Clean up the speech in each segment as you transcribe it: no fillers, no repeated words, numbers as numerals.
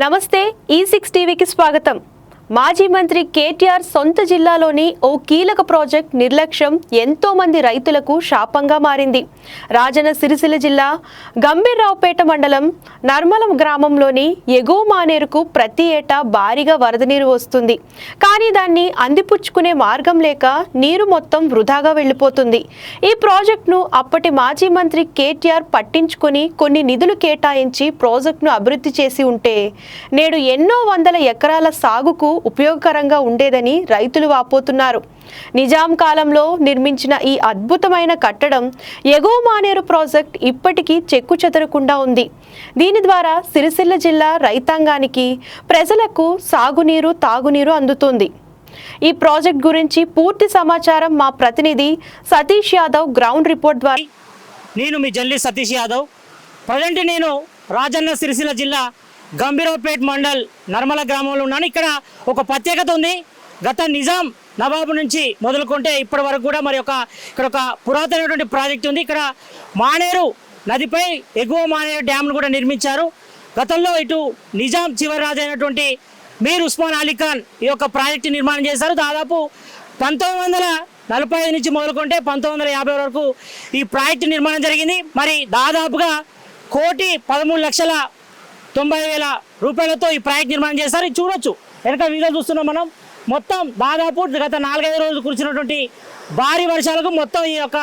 నమస్తే ఈ6 టీవీకి స్వాగతం। మాజీ మంత్రి కేటీఆర్ సొంత జిల్లాలోని ఓ కీలక ప్రాజెక్ట్ నిర్లక్ష్యం ఎంతో మంది రైతులకు శాపంగా మారింది। రాజన్న సిరిసిల్ల జిల్లా గంభీర్రావుపేట మండలం నర్మలం గ్రామంలోని ఎగువ మానేరుకు ప్రతి ఏటా భారీగా వరద నీరు వస్తుంది। కానీ దాన్ని అందిపుచ్చుకునే మార్గం లేక నీరు మొత్తం వృధాగా వెళ్ళిపోతుంది। ఈ ప్రాజెక్టును అప్పటి మాజీ మంత్రి కేటీఆర్ పట్టించుకొని కొన్ని నిధులు కేటాయించి ప్రాజెక్టును అభివృద్ధి చేసి ఉంటే నేడు ఎన్నో వందల ఎకరాల సాగుకు ఉపయోగకరంగా ఉండేదని రైతులు వాపోతున్నారు। నిజాం కాలంలో నిర్మించిన ఈ అద్భుతమైన కట్టడం ఎగువ మానేరు ప్రాజెక్ట్ ఇప్పటికీ చెక్కుచెదరకుండా ఉంది। దీని ద్వారా సిరిసిల్ల జిల్లా రైతాంగానికి ప్రజలకు సాగునీరు తాగునీరు అందుతుంది। ఈ ప్రాజెక్ట్ గురించి పూర్తి సమాచారం మా ప్రతినిధి సతీష్ యాదవ్ గ్రౌండ్ రిపోర్ట్ ద్వారా। నేను మీ జర్నలిస్ట్ సతీష్ యాదవ్। ప్రజెంట్ నేను రాజన్న సిరిసిల్ల జిల్లా గంభీరావుపేట మండల్ నర్మల గ్రామంలో ఉన్నాను। ఇక్కడ ఒక ప్రత్యేకత ఉంది। గత నిజాం నవాబు నుంచి మొదలుకుంటే ఇప్పటి వరకు కూడా ఇక్కడ ఒక పురాతనమైనటువంటి ప్రాజెక్ట్ ఉంది। ఇక్కడ మానేరు నదిపై ఎగువ మానేరు డ్యామ్ను కూడా నిర్మించారు। గతంలో ఇటు నిజాం చివరి రాజు అయినటువంటి మీర్ ఉస్మాన్ అలీ ఖాన్ ఈ యొక్క ప్రాజెక్టు నిర్మాణం చేశారు। దాదాపు 1945 నుంచి మొదలుకుంటే 1950 వరకు ఈ ప్రాజెక్టు నిర్మాణం జరిగింది। మరి దాదాపుగా 1,13,90,000 రూపాయలతో ఈ ప్రాజెక్ట్ నిర్మాణం చేశారు। ఇది చూడొచ్చు, వెనక వీడియో చూస్తున్నాం మనం। మొత్తం దాదాపు గత 4-5 రోజులు కురిసినటువంటి భారీ వర్షాలకు మొత్తం ఈ యొక్క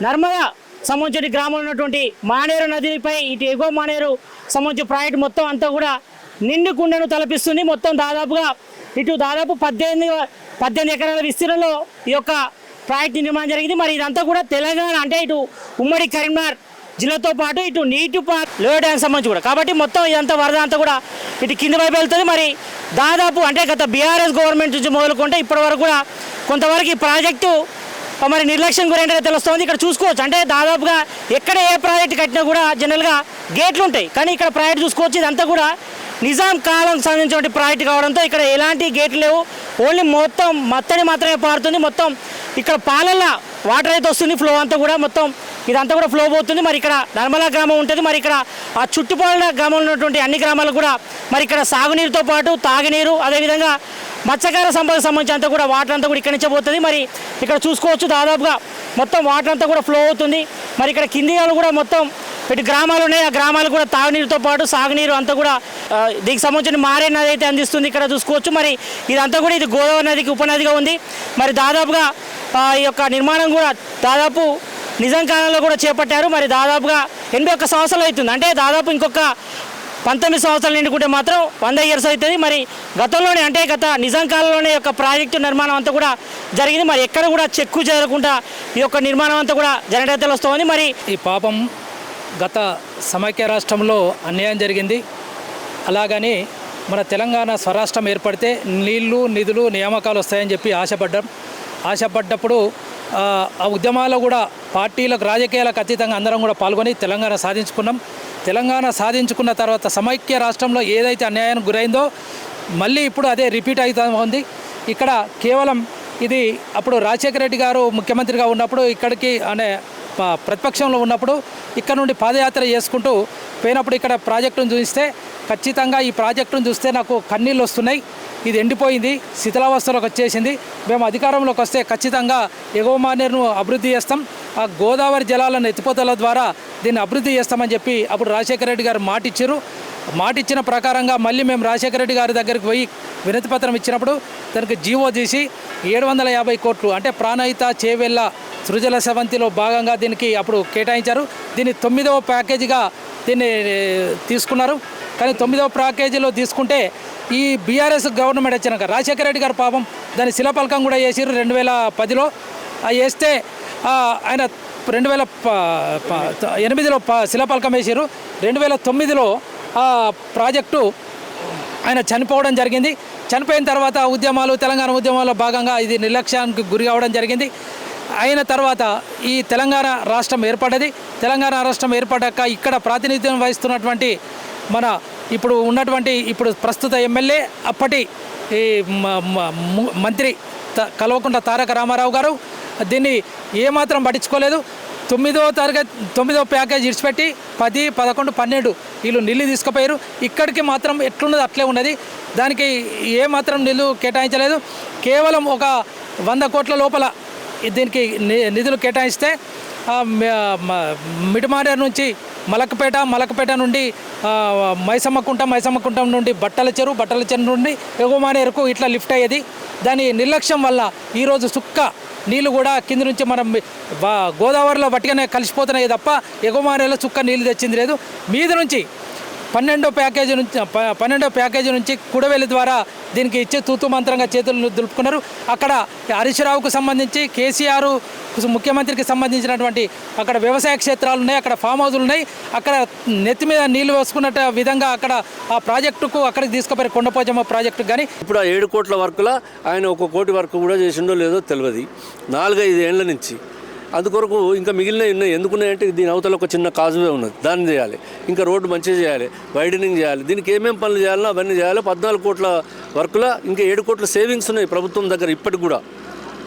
నర్మదా సంబంధించిన గ్రామంలో ఉన్నటువంటి మానేరు నదిపై ఇటు ఎగువ మానేరు సంబంధించిన ప్రాజెక్టు మొత్తం అంతా కూడా నిండు కుండను తలపిస్తుంది। మొత్తం దాదాపుగా ఇటు దాదాపు 18 ఎకరాల విస్తీర్ణంలో ఈ యొక్క ప్రాజెక్టు నిర్మాణం జరిగింది। మరి ఇదంతా కూడా తెలంగాణ అంటే ఇటు ఉమ్మడి కరీంనగర్ జిల్లాతో పాటు ఇటు నీటి లోయ డ్యామ్ సంబంధించి కూడా, కాబట్టి మొత్తం ఇదంతా వరద అంతా కూడా ఇటు కింది వైపు వెళ్తుంది। మరి దాదాపు అంటే గత బీఆర్ఎస్ గవర్నమెంట్ నుంచి మొదలుకుంటే ఇప్పటి వరకు కూడా కొంతవరకు ఈ ప్రాజెక్టు మరి నిర్లక్ష్యం గురైనట్టుగా తెలుస్తుంది। ఇక్కడ చూసుకోవచ్చు, అంటే దాదాపుగా ఎక్కడ ఏ ప్రాజెక్టు కట్టినా కూడా జనరల్గా గేట్లు ఉంటాయి, కానీ ఇక్కడ ప్రాజెక్టు చూసుకోవచ్చు ఇదంతా కూడా నిజాం కాలం సంబంధించిన ప్రాజెక్టు కావడంతో ఇక్కడ ఎలాంటి గేట్లు లేవు। ఓన్లీ మొత్తం మత్తడి మాత్రమే పారుతుంది। మొత్తం ఇక్కడ పాలల్లో వాటర్ అయితే వస్తుంది, ఫ్లో అంతా కూడా మొత్తం ఇదంతా కూడా ఫ్లో పోతుంది। మరి ఇక్కడ నర్మలా గ్రామం ఉంటుంది, మరి ఇక్కడ ఆ చుట్టుపక్కల గ్రామంలో ఉన్నటువంటి అన్ని గ్రామాలకు కూడా మరి ఇక్కడ సాగునీరుతో పాటు తాగునీరు, అదేవిధంగా మత్స్యకార సంపదకు సంబంధించినంత కూడా వాటర్ అంతా కూడా ఇక్కడి నుంచే పోతుంది। మరి ఇక్కడ చూసుకోవచ్చు దాదాపుగా మొత్తం వాటర్ అంతా కూడా ఫ్లో అవుతుంది। మరి ఇక్కడ కింది కూడా మొత్తం ఇటు గ్రామాలు ఉన్నాయి, ఆ గ్రామాలు కూడా తాగునీరుతో పాటు సాగునీరు అంతా కూడా దీనికి సంబంధించిన మారే నది అయితే అందిస్తుంది। ఇక్కడ చూసుకోవచ్చు, మరి ఇదంతా కూడా ఇది గోదావరి నదికి ఉపనదిగా ఉంది। మరి దాదాపుగా ఈ యొక్క నిర్మాణం కూడా దాదాపు నిజాం కాలంలో కూడా చేపట్టారు। మరి దాదాపుగా 81 సంవత్సరాలు అవుతుంది, అంటే దాదాపు ఇంకొక 19 సంవత్సరాలు నిండుకుంటే మాత్రం 100 ఇయర్స్ అవుతుంది। మరి గతంలోనే అంటే గత నిజాం కాలంలోనే యొక్క ప్రాజెక్టు నిర్మాణం అంతా కూడా జరిగింది। మరి ఎక్కడ కూడా చెక్కు చేరకుండా ఈ యొక్క నిర్మాణం అంతా కూడా జనరేతలు వస్తుంది। మరి ఈ పాపం గత సమైక్య రాష్ట్రంలో అన్యాయం జరిగింది, అలాగని మన తెలంగాణ స్వరాష్ట్రం ఏర్పడితే నీళ్లు నిధులు నియామకాలు వస్తాయని చెప్పి ఆశపడ్డప్పుడు ఆ ఉద్యమాల్లో కూడా పార్టీలకు రాజకీయాలకు అతీతంగా అందరం కూడా పాల్గొని తెలంగాణ సాధించుకున్నాం। తెలంగాణ సాధించుకున్న తర్వాత సమైక్య రాష్ట్రంలో ఏదైతే అన్యాయానికి గురైందో మళ్ళీ ఇప్పుడు అదే రిపీట్ అవుతూ ఉంది। ఇక్కడ కేవలం ఇది అప్పుడు రాజశేఖర రెడ్డి గారు ముఖ్యమంత్రిగా ఉన్నప్పుడు ఇక్కడికి అనే ప్రతిపక్షంలో ఉన్నప్పుడు ఇక్కడ నుండి పాదయాత్ర చేసుకుంటూ పోయినప్పుడు ఇక్కడ ప్రాజెక్టును చూస్తే ఖచ్చితంగా ఈ ప్రాజెక్టును చూస్తే నాకు కన్నీళ్ళు వస్తున్నాయి। ఇది ఎండిపోయింది, శిథిలావస్థలోకి వచ్చేసింది। మేము అధికారంలోకి వస్తే ఖచ్చితంగా ఎగువ మానేరును అభివృద్ధి చేస్తాం, ఆ గోదావరి జలాలను ఎత్తిపోతల ద్వారా దీన్ని అభివృద్ధి చేస్తామని చెప్పి అప్పుడు రాజశేఖర రెడ్డి గారు మాటిచ్చిన ప్రకారంగా మళ్ళీ మేము రాజశేఖర రెడ్డి గారి దగ్గరికి పోయి వినతి పత్రం ఇచ్చినప్పుడు దానికి జీవో తీసి 750 కోట్లు అంటే ప్రాణహిత చేవెళ్ళ సృజల సెవంతిలో భాగంగా దీనికి అప్పుడు కేటాయించారు। దీన్ని 9వ ప్యాకేజీగా దీన్ని తీసుకున్నారు। కానీ 9వ ప్యాకేజీలో తీసుకుంటే ఈ బీఆర్ఎస్ గవర్నమెంట్ వచ్చినాక రాజశేఖర రెడ్డి గారు పాపం దాని శిలాఫలకం కూడా వేసారు 2010లో। వేస్తే ఆయన 2008లో శిలాఫలకం వేసారు। 2009లో ఆ ప్రాజెక్టు ఆయన చనిపోవడం జరిగింది। చనిపోయిన తర్వాత తెలంగాణ ఉద్యమాల్లో భాగంగా ఇది నిర్లక్ష్యానికి గురి కావడం జరిగింది। అయిన తర్వాత ఈ తెలంగాణ రాష్ట్రం ఏర్పడ్డది। తెలంగాణ రాష్ట్రం ఏర్పడ్డాక ఇక్కడ ప్రాతినిధ్యం వహిస్తున్నటువంటి మన ఇప్పుడు ప్రస్తుత ఎమ్మెల్యే అప్పటి ఈ మంత్రి కల్వకుంట్ల తారక రామారావు గారు దీన్ని ఏమాత్రం పట్టించుకోలేదు। 9వ ప్యాకేజ్ ఇడిచిపెట్టి 10, 11, 12 వీళ్ళు నీళ్ళు తీసుకుపోయారు. ఇక్కడికి మాత్రం ఎట్లున్నది అట్లే ఉన్నది. దానికి ఏ మాత్రం నీళ్ళు కేటాయించలేదు. కేవలం ఒక 100 కోట్ల లోపల దీనికి నిధులు కేటాయిస్తే మిడిమానేరు నుంచి మలకపేట నుండి మైసమ్మకుంటం నుండి బట్టల చెరువు నుండి ఎగువమానేరుకు ఇట్లా లిఫ్ట్ అయ్యేది. దాని నిర్లక్ష్యం వల్ల ఈరోజు సుక్క నీళ్ళు కూడా కింద నుంచి మనం గోదావరిలో వట్టిగానే కలిసిపోతున్నాయి తప్ప ఎగువమానేరులో చుక్క నీళ్ళు తెచ్చింది లేదు. మీద నుంచి 12వ ప్యాకేజీ నుంచి కుడవెల్లి ద్వారా దీనికి ఇచ్చే తూతు మంత్రంగా చేతులు దులుపుకున్నారు. అక్కడ హరీష్ రావుకు సంబంధించి కేసీఆర్ ముఖ్యమంత్రికి సంబంధించినటువంటి అక్కడ వ్యవసాయ క్షేత్రాలు ఉన్నాయి, అక్కడ ఫామ్ హౌజులు ఉన్నాయి. అక్కడ నెత్తి మీద నీళ్లు వేసుకున్నట్టు విధంగా అక్కడ ఆ ప్రాజెక్టుకు అక్కడికి తీసుకుపోయారు, కొండపోచమ్మ ప్రాజెక్టుకు. కానీ ఇప్పుడు ఆ 7 కోట్ల వర్కుల ఆయన 1 కోటి వర్క్ కూడా చేసిండో లేదో తెలియదు. 4-5 ఏళ్ల నుంచి అందుకొరకు ఇంకా మిగిలినవి ఉన్నాయి. ఎందుకున్నాయంటే దీని అవతల ఒక చిన్న కాజువే ఉన్నది, దాన్ని చేయాలి. ఇంకా రోడ్డు మంచిగా చేయాలి, వైడనింగ్ చేయాలి. దీనికి ఏమేమి పనులు చేయాలో అవన్నీ చేయాలి. 14 కోట్ల వర్కుల ఇంకా 7 కోట్ల సేవింగ్స్ ఉన్నాయి ప్రభుత్వం దగ్గర ఇప్పటికి కూడా.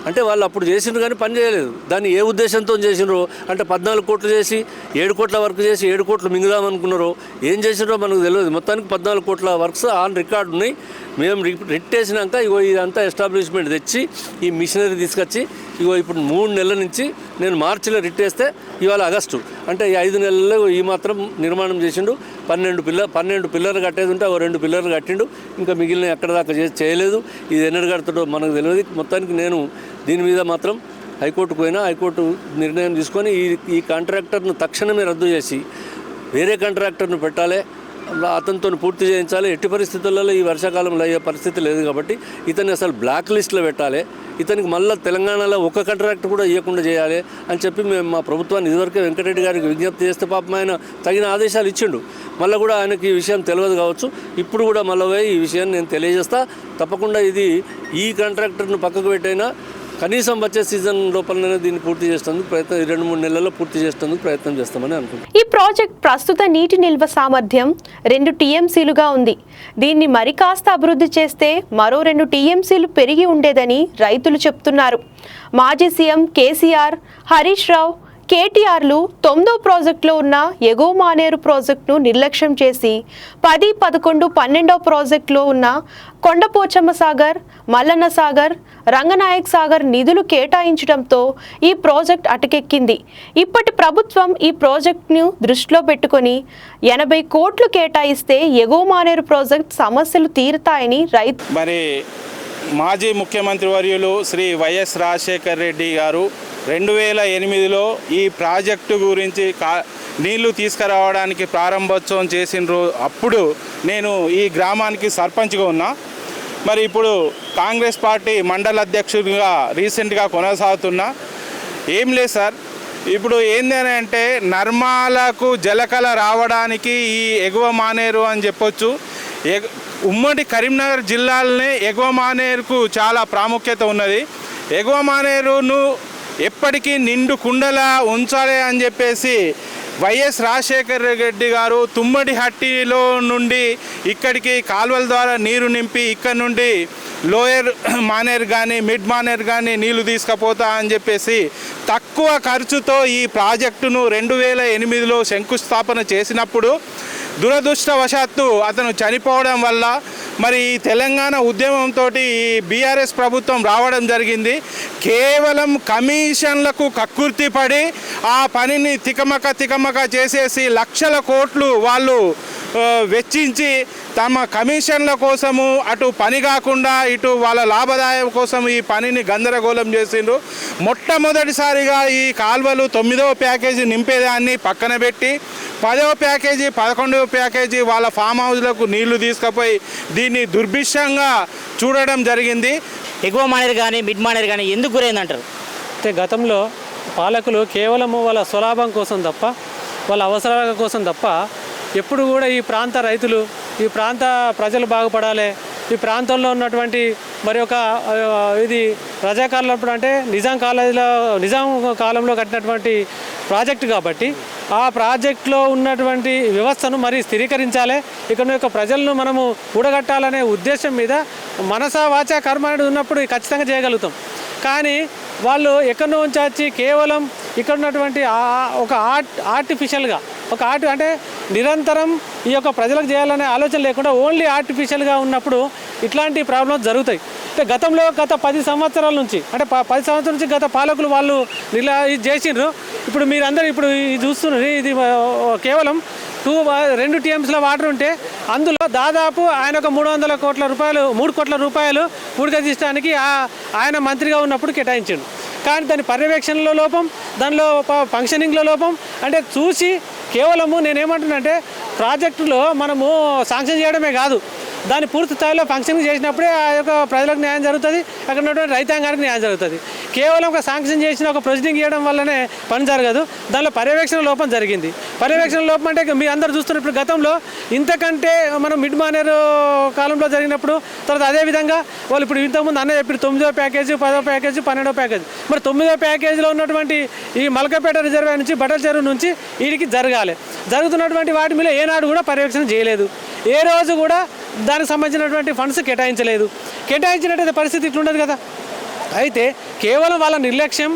అంటే వాళ్ళు అప్పుడు చేసిండ్రు కానీ పని చేయలేదు. దాన్ని ఏ ఉద్దేశంతో చేసినారో అంటే 14 కోట్లు చేసి 7 కోట్ల వర్క్ చేసి 7 కోట్లు మింగుదామనుకున్నారో ఏం చేసినారో మనకు తెలియదు. మొత్తానికి 14 కోట్ల వర్క్స్ ఆన్ రికార్డు ఉన్నాయి. మేము రిట్ వేసినాక ఇగో ఇదంతా ఎస్టాబ్లిష్మెంట్ తెచ్చి ఈ మిషనరీ తీసుకొచ్చి ఇగో ఇప్పుడు 3 నెలల నుంచి నేను మార్చిలో రిట్ వేస్తే ఇవాళ ఆగస్టు అంటే ఈ 5 నెలల్లో ఈ మాత్రం నిర్మాణం చేసిండు. 12 పిల్లర్లు కట్టేది ఉంటే 2 పిల్లర్లు కట్టిండు. ఇంకా మిగిలిన ఎక్కడ దాకా చేయలేదు. ఇది ఎన్నడు కడతాడో మనకు తెలియదు. మొత్తానికి నేను దీని మీద మాత్రం హైకోర్టుకు పోయినా, హైకోర్టు నిర్ణయం తీసుకొని ఈ కాంట్రాక్టర్ను తక్షణమే రద్దు చేసి వేరే కాంట్రాక్టర్ను పెట్టాలి, అతనితో పూర్తి చేయించాలి. ఎట్టి పరిస్థితులలో ఈ వర్షాకాలంలో అయ్యే పరిస్థితి లేదు కాబట్టి ఇతన్ని అసలు బ్లాక్ లిస్ట్లో పెట్టాలి. ఇతనికి మళ్ళీ తెలంగాణలో ఒక కాంట్రాక్ట్ కూడా ఇవ్వకుండా చేయాలి అని చెప్పి మేము మా ప్రభుత్వాన్ని ఇదివరకే వెంకటరెడ్డి గారికి విజ్ఞప్తి చేస్తే పాపం ఆయన తగిన ఆదేశాలు ఇచ్చిండు. మళ్ళీ కూడా ఆయనకి ఈ విషయం తెలియదు కావచ్చు. ఇప్పుడు కూడా మళ్ళీ ఈ విషయాన్ని నేను తెలియజేస్తా. తప్పకుండా ఇది ఈ కాంట్రాక్టర్ను పక్కకు పెట్టైనా కనీసం వచ్చే సీజన్ లోపలనే దీన్ని పూర్తి చేసేందుకు ప్రయత్నం 2-3 నెలల్లో పూర్తి చేసేందుకు ప్రయత్నం చేస్తామని అనుకుంటున్నాను. ఈ ప్రాజెక్ట్ ప్రస్తుత నీటి నిల్వ సామర్థ్యం 2 టీఎంసీలుగా ఉంది. దీన్ని మరి కాస్త అభివృద్ధి చేస్తే మరో 2 టీఎంసీలు పెరిగి ఉండేదని రైతులు చెప్తున్నారు. మాజీ సీఎం కేసీఆర్, హరీష్ రావు, కేటీఆర్లు 9వ ప్రాజెక్టులో ఉన్న ఎగువ మానేరు ప్రాజెక్టును నిర్లక్ష్యం చేసి 10, 11, 12వ ప్రాజెక్టులో ఉన్న కొండపోచమ్మ సాగర్, మల్లన్న సాగర్, రంగనాయక్ సాగర్ నిధులు కేటాయించడంతో ఈ ప్రాజెక్ట్ అటకెక్కింది. ఇప్పటి ప్రభుత్వం ఈ ప్రాజెక్టును దృష్టిలో పెట్టుకొని 80 కోట్లు కేటాయిస్తే ఎగువ మానేరు ప్రాజెక్ట్ సమస్యలు తీరుతాయని మరి మాజీ ముఖ్యమంత్రి వర్యులు శ్రీ వైఎస్ రాజశేఖర్ రెడ్డి గారు 2008లో ఈ ప్రాజెక్టు గురించి నీళ్లు తీసుకురావడానికి ప్రారంభోత్సవం చేసినారు. అప్పుడు నేను ఈ గ్రామానికి సర్పంచ్గా ఉన్నా. మరి ఇప్పుడు కాంగ్రెస్ పార్టీ మండల అధ్యక్షుడిగా రీసెంట్గా కొనసాగుతున్నా. ఏం లేదు సార్, ఇప్పుడు ఏందని అంటే నర్మాలకు జలకళ రావడానికి ఈ ఎగువ మానేరు అని చెప్పొచ్చు. ఉమ్మడి కరీంనగర్ జిల్లాలోనే ఎగువ మానేరుకు చాలా ప్రాముఖ్యత ఉన్నది. ఎగువ మానేరును ఎప్పటికీ నిండు కుండలా ఉంచాలి అని చెప్పేసి వైఎస్ రాజశేఖర్ రెడ్డి గారు తుమ్మడి హట్టిలో నుండి ఇక్కడికి కాలువల ద్వారా నీరు నింపి ఇక్కడ నుండి లోయర్ మానేరు కానీ మిడ్ మానేరు కానీ నీళ్లు తీసుకుపోతా అని చెప్పేసి తక్కువ ఖర్చుతో ఈ ప్రాజెక్టును 2008లో శంకుస్థాపన చేసినప్పుడు దురదృష్టవశాత్తు అతను చనిపోవడం వల్ల మరి ఈ తెలంగాణ ఉద్యమంతో ఈ బీఆర్ఎస్ ప్రభుత్వం రావడం జరిగింది. కేవలం కమిషన్లకు కక్కుర్తిపడి ఆ పనిని తికమక చేసేసి లక్షల కోట్లు వాళ్ళు వెచ్చించి తమ కమిషన్ల కోసము అటు పని కాకుండా ఇటు వాళ్ళ లాభదాయం కోసం ఈ పనిని గందరగోళం చేసిండ్రు. మొట్టమొదటిసారిగా ఈ కాల్వలు 9వ ప్యాకేజీ నింపేదాన్ని పక్కన పెట్టి 10వ ప్యాకేజీ 11వ ప్యాకేజీ వాళ్ళ ఫామ్ హౌస్లకు నీళ్లు తీసుకుపోయి దీన్ని దుర్భిక్షంగా చూడడం జరిగింది. ఎగువ మానేరు కానీ మిడ్ మానేరు కానీ ఎందుకు గురైందంటారు? అంటే గతంలో పాలకులు కేవలము వాళ్ళ స్వలాభం కోసం తప్ప, వాళ్ళ అవసరాల కోసం తప్ప ఎప్పుడు కూడా ఈ ప్రాంత రైతులు, ఈ ప్రాంత ప్రజలు బాగుపడాలి, ఈ ప్రాంతంలో ఉన్నటువంటి మరి ఒక ఇది ప్రజాకాలంలో అంటే నిజాం కాలంలో కట్టినటువంటి ప్రాజెక్టు కాబట్టి ఆ ప్రాజెక్టులో ఉన్నటువంటి వ్యవస్థను మరి స్థిరీకరించాలి, ఇక్కడ యొక్క ప్రజలను మనము కూడగట్టాలనే ఉద్దేశం మీద మనసా వాచా కర్మ అనేది ఉన్నప్పుడు ఖచ్చితంగా చేయగలుగుతాం. కానీ వాళ్ళు ఎక్కడి నుంచి వచ్చి కేవలం ఇక్కడ ఉన్నటువంటి ఒక ఆర్టిఫిషియల్గా అంటే నిరంతరం ఈ యొక్క ప్రజలకు చేయాలనే ఆలోచన లేకుండా ఓన్లీ ఆర్టిఫిషియల్గా ఉన్నప్పుడు ఇట్లాంటి ప్రాబ్లమ్స్ జరుగుతాయి. అంటే గతంలో గత 10 సంవత్సరాల నుంచి అంటే 10 సంవత్సరాల నుంచి గత పాలకులు వాళ్ళు ఇది చేసిండ్రు. ఇప్పుడు మీరందరూ ఇప్పుడు ఇది చూస్తున్నారు, ఇది కేవలం 2 TMSల వాటర్ ఉంటే అందులో దాదాపు ఆయన ఒక 300 కోట్ల రూపాయలు 3 కోట్ల రూపాయలు పూడికతీయడానికి ఆయన మంత్రిగా ఉన్నప్పుడు కేటాయించాడు. కానీ దాని పర్యవేక్షణలో లోపం, దానిలో ఫంక్షనింగ్లో లోపం. అంటే చూసి కేవలము నేనేమంటున్నానంటే ప్రాజెక్టులో మనము శాంక్షన్ చేయడమే కాదు, దాన్ని పూర్తి స్థాయిలో ఫంక్షనింగ్ చేసినప్పుడే ఆ యొక్క ప్రజలకు న్యాయం జరుగుతుంది, అక్కడ ఉన్నటువంటి రైతాంగానికి న్యాయం జరుగుతుంది. కేవలం ఒక శాంక్షన్ చేసిన ఒక ప్రొసీడింగ్ చేయడం వల్లనే పని జరగదు, దానిలో పర్యవేక్షణ లోపం జరిగింది. పర్యవేక్షణ లోపం అంటే మీ అందరూ చూస్తున్నప్పుడు గతంలో ఇంతకంటే మనం మిడ్ మానేర్ కాలంలో జరిగినప్పుడు తర్వాత అదేవిధంగా వాళ్ళు ఇప్పుడు ఇంతకుముందు అన్న చెప్పి 9వ ప్యాకేజీ 10వ ప్యాకేజీ 12వ ప్యాకేజీ, మరి 9వ ప్యాకేజీలో ఉన్నటువంటి ఈ మలకపేట రిజర్వాయర్ నుంచి బట్టల చెరువు నుంచి వీడికి జరుగుతున్నటువంటి వాటి మీద ఏనాడు కూడా పర్యవేక్షణ చేయలేదు. ఏ రోజు కూడా దానికి సంబంధించినటువంటి ఫండ్స్ కేటాయించినట్టు పరిస్థితి ఇట్లుండదు కదా. అయితే కేవలం వాళ్ళ నిర్లక్ష్యం,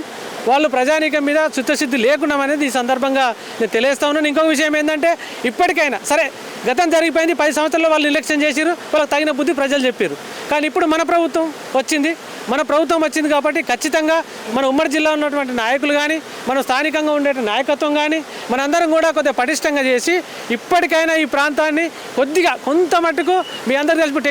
వాళ్ళు ప్రజానీకం మీద చిత్తశుద్ధి లేకుండా అనేది ఈ సందర్భంగా నేను తెలియజేస్తా ఉన్నాను. ఇంకొక విషయం ఏంటంటే ఇప్పటికైనా సరే గతం జరిగిపోయింది, 10 సంవత్సరాల్లో వాళ్ళు నిర్లక్ష్యం చేశారు, వాళ్ళకి తగిన బుద్ధి ప్రజలు చెప్పారు. కానీ ఇప్పుడు మన ప్రభుత్వం వచ్చింది కాబట్టి ఖచ్చితంగా మన ఉమ్మడి జిల్లా ఉన్నటువంటి నాయకులు కానీ మన స్థానికంగా ఉండే నాయకత్వం కానీ మనందరం కూడా కొద్దిగా పటిష్టంగా చేసి ఇప్పటికైనా ఈ ప్రాంతాన్ని కొద్దిగా కొంత మట్టుకు మీ అందరూ కలిసి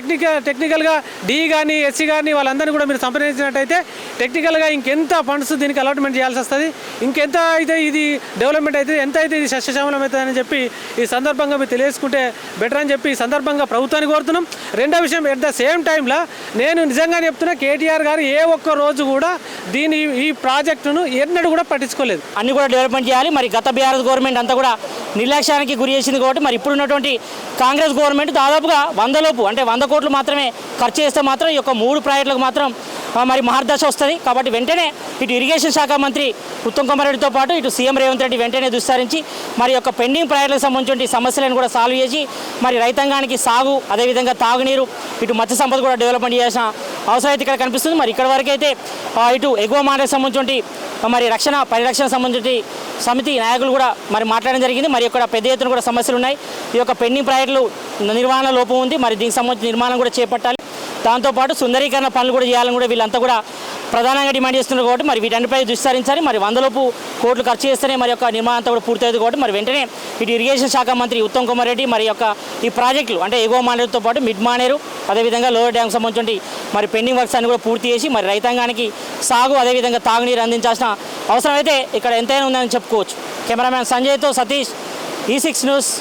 టెక్నికల్గా డి కానీ ఎస్సీ కానీ వాళ్ళందరినీ కూడా మీరు సంప్రదించినట్టయితే టెక్నికల్గా ఇంకెంత ఫండ్స్ దీనికి అలాట్మెంట్ చేయాల్సి వస్తుంది, ఇంకెంత అయితే ఇది డెవలప్మెంట్ అయితే ఎంత అయితే ఇది సస్యశ్యామలం అవుతుందని చెప్పి ఈ సందర్భంగా మీరు తెలియజేసుకుంటే బెటర్ అని చెప్పి ఈ సందర్భంగా ప్రభుత్వాన్ని కోరుతున్నాం. రెండో విషయం, ఎట్ ద సేమ్ టైంలో నేను నిజంగా చెప్తున్నా, కేటీఆర్ గారు ఏ ఒక్క రోజు కూడా ఈ ప్రాజెక్టును ఎన్నడూ కూడా పట్టించుకోలేదు. అన్ని కూడా డెవలప్మెంట్ చేయాలి. మరి గత బీఆర్ఎస్ గవర్నమెంట్ అంతా కూడా నిర్లక్ష్యానికి గురి చేసింది కాబట్టి మరి ఇప్పుడు ఉన్నటువంటి కాంగ్రెస్ గవర్నమెంట్ దాదాపుగా 100 లోపు అంటే 100 కోట్లు మాత్రమే ఖర్చు చేస్తే మాత్రం ఈ యొక్క 3 ప్రాజెక్టులకు మాత్రం మరి మహర్దశ వస్తుంది. కాబట్టి వెంటనే ఇటు ఇరిగేషన్ శాఖ మంత్రి ఉత్తమ్ కుమార్ రెడ్డితో పాటు ఇటు సీఎం రేవంత్ రెడ్డి వెంటనే దుస్సారించి మరి యొక్క పెండింగ్ ప్రాజెక్టులకు సంబంధించిన సమస్యలను కూడా సాల్వ్ చేసి మరి రైతాంగానికి సాగు అదేవిధంగా తాగునీరు ఇటు మత్స్య సంపద కూడా డెవలప్మెంట్ చేయాల్సిన అవసరం అయితే ఇక్కడ కనిపిస్తుంది. మరి ఇక్కడ వరకు అయితే ఇటు ఎగువ మాటకు సంబంధించి మరి పరిరక్షణ సంబంధించి సమితి నాయకులు కూడా మరి మాట్లాడడం జరిగింది. మరి ఇక్కడ పెద్ద ఎత్తున కూడా సమస్యలు ఉన్నాయి. ఈ యొక్క పెండింగ్ ప్రాజెక్టులు నిర్వహణ లోపం ఉంది. మరి దీనికి సంబంధించిన నిర్మాణం కూడా చేపట్టాలి. దాంతోపాటు సుందరీకరణ పనులు కూడా చేయాలని కూడా వీళ్ళంతా కూడా ప్రధానంగా డిమాండ్ చేస్తున్నారు. కాబట్టి మరి వీటన్నిపై విస్తరించాలి. మరి 100 లోపు కోట్లు ఖర్చు చేస్తేనే మరి యొక్క నిర్మాణం అంతా కూడా పూర్తవుతుంది. కాబట్టి మరి వెంటనే ఇటు ఇరిగేషన్ శాఖ మంత్రి ఉత్తమ్ కుమార్ రెడ్డి మరి యొక్క ఈ ప్రాజెక్టులు అంటే ఎగువ మానేరుతో పాటు మిడ్ మానేరు అదేవిధంగా లోయర్ డ్యామ్ సంబంధించి మరి పెండింగ్ వర్క్స్ అన్ని కూడా పూర్తి చేసి మరి రైతాంగానికి సాగు అదేవిధంగా తాగునీరు అందించాల్సిన అవసరం అయితే ఇక్కడ ఎంతైనా ఉందని చెప్పుకోవచ్చు. కెమెరామ్యాన్ సంజయ్తో సతీష్, E6 న్యూస్.